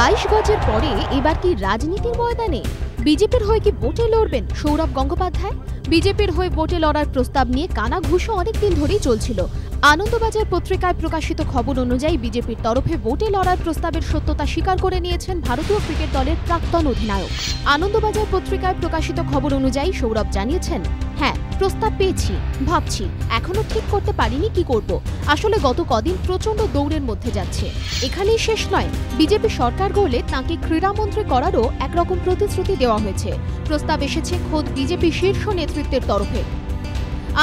22 গজের পরে এবার কি রাজনীতির ময়দানে বিজেপির হয়ে কি ভোটে লড়বেন সৌরভ গঙ্গোপাধ্যায়? বিজেপির হয়ে ভোটে লড়ার প্রস্তাব নিয়ে কানাঘুষো অনেকদিন ধরেই চলছিল। আনন্দবাজার পত্রিকায় প্রকাশিত খবর অনুযায়ী বিজেপির তরফে ভোটে লড়ার প্রস্তাবের সত্যতা স্বীকার করে নিয়েছেন ভারতীয় ক্রিকেট দলের প্রাক্তন অধিনায়ক। আনন্দবাজার পত্রিকায় প্রকাশিত খবর অনুযায়ী সৌরভ জানিয়েছেন, হ্যাঁ, প্রস্তাব পেয়েছি, ভাবছি, এখনো ঠিক করতে পারিনি কি করব। আসলে গত কদিন প্রচন্ড দৌড়ের মধ্যে যাচ্ছে। এখানেই শেষ নয়, বিজেপি সরকার গড়লে তাঁকে ক্রীড়ামন্ত্রী করারও একরকম প্রতিশ্রুতি দেওয়া হয়েছে। প্রস্তাব এসেছে খোদ বিজেপি শীর্ষ নেতৃত্বের তরফে।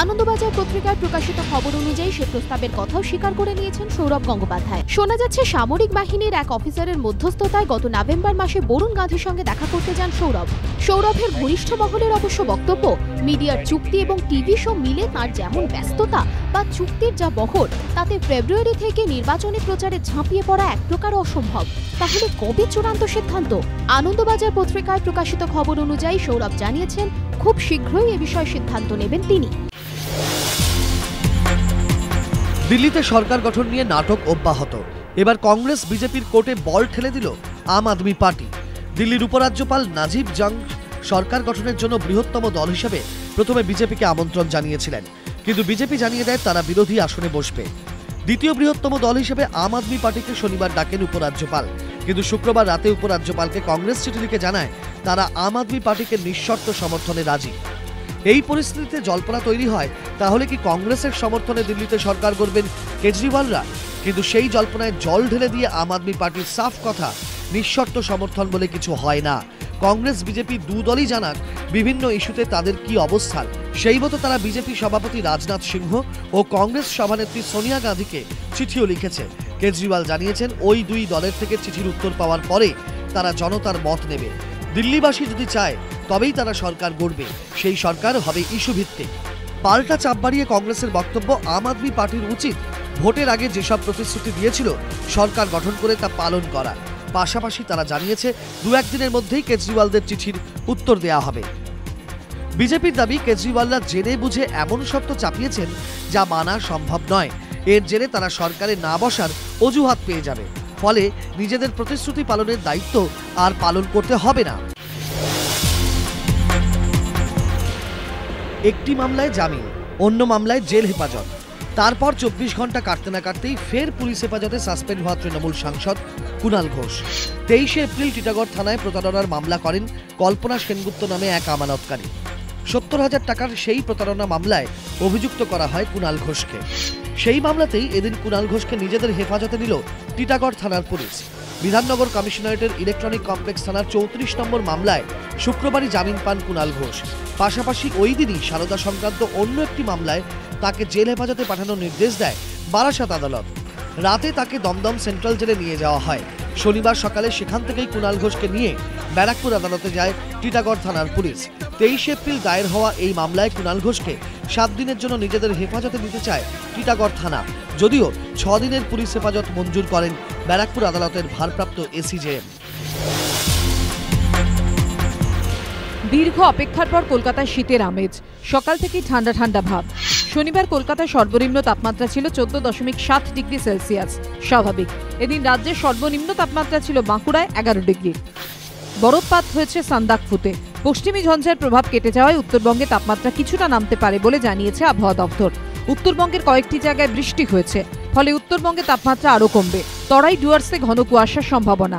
আনন্দবাজার পত্রিকায় প্রকাশিত খবর অনুযায়ী সে প্রস্তাবের কথাও স্বীকার করে নিয়েছেন সৌরভ গঙ্গোপাধ্যায়। শোনা যাচ্ছে সামরিক বাহিনীর এক অফিসারের মধ্যস্থতায় গত নভেম্বর মাসে বরুণ গান্ধীর সঙ্গে দেখা করতে যান সৌরভ। সৌরভের ঘনিষ্ঠ মহলের অবশ্য বক্তব্য, মিডিয়ার চুক্তি এবং টিভি শো মিলে তার যেমন ব্যস্ততা বা চুক্তির যা বহর, তাতে ফেব্রুয়ারি থেকে নির্বাচনী প্রচারে ঝাঁপিয়ে পড়া এক প্রকার অসম্ভব। তাহলে কবে চূড়ান্ত সিদ্ধান্ত? আনন্দবাজার পত্রিকায় প্রকাশিত খবর অনুযায়ী সৌরভ জানিয়েছেন, খুব শীঘ্রই এ বিষয়ে সিদ্ধান্ত নেবেন তিনি। দিল্লিতে সরকার গঠন নিয়ে নাটক অব্যাহত। এবার কংগ্রেস বিজেপির কোর্টে বল ঠেলে দিল আম আদমি পার্টি। দিল্লির উপরাজ্যপাল নাজিব জং সরকার গঠনের জন্য বৃহত্তম দল হিসেবে প্রথমে বিজেপিকে আমন্ত্রণ জানিয়েছিলেন, কিন্তু বিজেপি জানিয়ে দেয় তারা বিরোধী আসনে বসবে। দ্বিতীয় বৃহত্তম দল হিসেবে আম আদমি পার্টিকে শনিবার ডাকেন উপরাজ্যপাল, কিন্তু শুক্রবার রাতে উপরাজ্যপালকে কংগ্রেস চিঠি লিখে জানায় তারা আম আদমি পার্টিকে নিঃশর্ত সমর্থনে রাজি। এই পরিস্থিতিতে জল্পনা তৈরি হয়, তাহলে কি কংগ্রেসের সমর্থনে দিল্লিতে সরকার গড়বেন কেজরিওয়ালরা? কিন্তু সেই জল্পনায় জল ঢেলে দিয়ে আম আদমি পার্টির সাফ কথা, নিঃশর্ত সমর্থন বলে কিছু হয় না। কংগ্রেস বিজেপি দু দলই জানাক বিভিন্ন ইস্যুতে তাদের কি অবস্থান, সেই মতো তারা বিজেপি সভাপতি রাজনাথ সিংহ ও কংগ্রেস সভানেত্রী সোনিয়া গান্ধীকে চিঠিও লিখেছে। কেজরিওয়াল জানিয়েছেন, ওই দুই দলের থেকে চিঠির উত্তর পাওয়ার পরে তারা জনতার মত নেবে। দিল্লিবাসী যদি চায় তবেই তারা সরকার গড়বে, সেই সরকার হবে ইস্যু ভিত্তিক। পাল্টা চাপ বাড়িয়ে কংগ্রেসের বক্তব্য, আম আদমি পার্টির উচিত ভোটের আগে যেসব প্রতিশ্রুতি দিয়েছিল সরকার গঠন করে তা পালন করা। পাশাপাশি তারা জানিয়েছে দু একদিনের মধ্যেই কেজরিওয়ালদের চিঠির উত্তর দেওয়া হবে। বিজেপির দাবি, কেজরিওয়ালরা জেনে বুঝে এমন শর্ত চাপিয়েছেন যা মানা সম্ভব নয়। এর জেরে তারা সরকারে না বসার অজুহাত পেয়ে যাবে, ফলে নিজেদের প্রতিশ্রুতি পালনের দায়িত্ব আর পালন করতে হবে না। একটি মামলায় জামিন, অন্য মামলায় জেল হেফাজত। তারপর 24 ঘন্টা কাটতে না কাটতেই ফের পুলিশ হেফাজতে সাসপেন্ড হওয়া তৃণমূল সাংসদ কুণাল ঘোষ। 23 এপ্রিল টিটাগড় থানায় প্রতারণার মামলা করেন কল্পনা সেনগুপ্ত নামে এক আমানতকারী। 70,000 টাকার সেই প্রতারণা মামলায় অভিযুক্ত করা হয় কুণাল ঘোষকে। সেই মামলাতেই এদিন কুণাল ঘোষকে নিজেদের হেফাজতে নিল টিটাগড় থানার পুলিশ। বিধাননগর কমিশনারেটের ইলেকট্রনিক কমপ্লেক্স থানার 34 নম্বর মামলায় শুক্রবারই জামিন পান কুণাল ঘোষ। পাশাপাশি ওই দিনই সারদা সংক্রান্ত অন্য একটি মামলায় তাকে জেল হেফাজতে পাঠানোর নির্দেশ দেয় বারাসাত আদালত। রাতে তাকে দমদম সেন্ট্রাল জেলে নিয়ে যাওয়া হয়। শনিবার সকালে সেখান থেকেই কুণাল ঘোষকে নিয়ে ব্যারাকপুর আদালতে যায় টিটাগড় থানার পুলিশ। 23 এপ্রিল দায়ের হওয়া এই মামলায় কুণাল ঘোষকে 7 দিনের জন্য নিজেদের হেফাজতে নিতে চায় টিটাগড় থানা, যদিও 6 দিনের পুলিশ হেফাজত মঞ্জুর করেন ব্যারাকপুর আদালতের ভারপ্রাপ্ত এসিজেএম। দীর্ঘ অপেক্ষার পর কলকাতায় শীতের আমেজ, সকাল থেকেই ঠান্ডা ঠান্ডা ভাব। শনিবার কলকাতায় সর্বনিম্ন তাপমাত্রা ছিল 14.7 ডিগ্রি সেলসিয়াস, স্বাভাবিক। এদিন রাজ্যের সর্বনিম্ন তাপমাত্রা ছিল বাঁকুড়ায় 11 ডিগ্রি। বরফপাত হয়েছে সান্দাকফুতে। পশ্চিমী ঝঞ্ঝার প্রভাব কেটে যাওয়ায় উত্তরবঙ্গে তাপমাত্রা কিছুটা নামতে পারে বলে জানিয়েছে আবহাওয়া দপ্তর। উত্তরবঙ্গের কয়েকটি জায়গায় বৃষ্টি হয়েছে, ফলে উত্তরবঙ্গে তাপমাত্রা আরও কমবে। তরাই ডুয়ার্সে ঘন কুয়াশার সম্ভাবনা।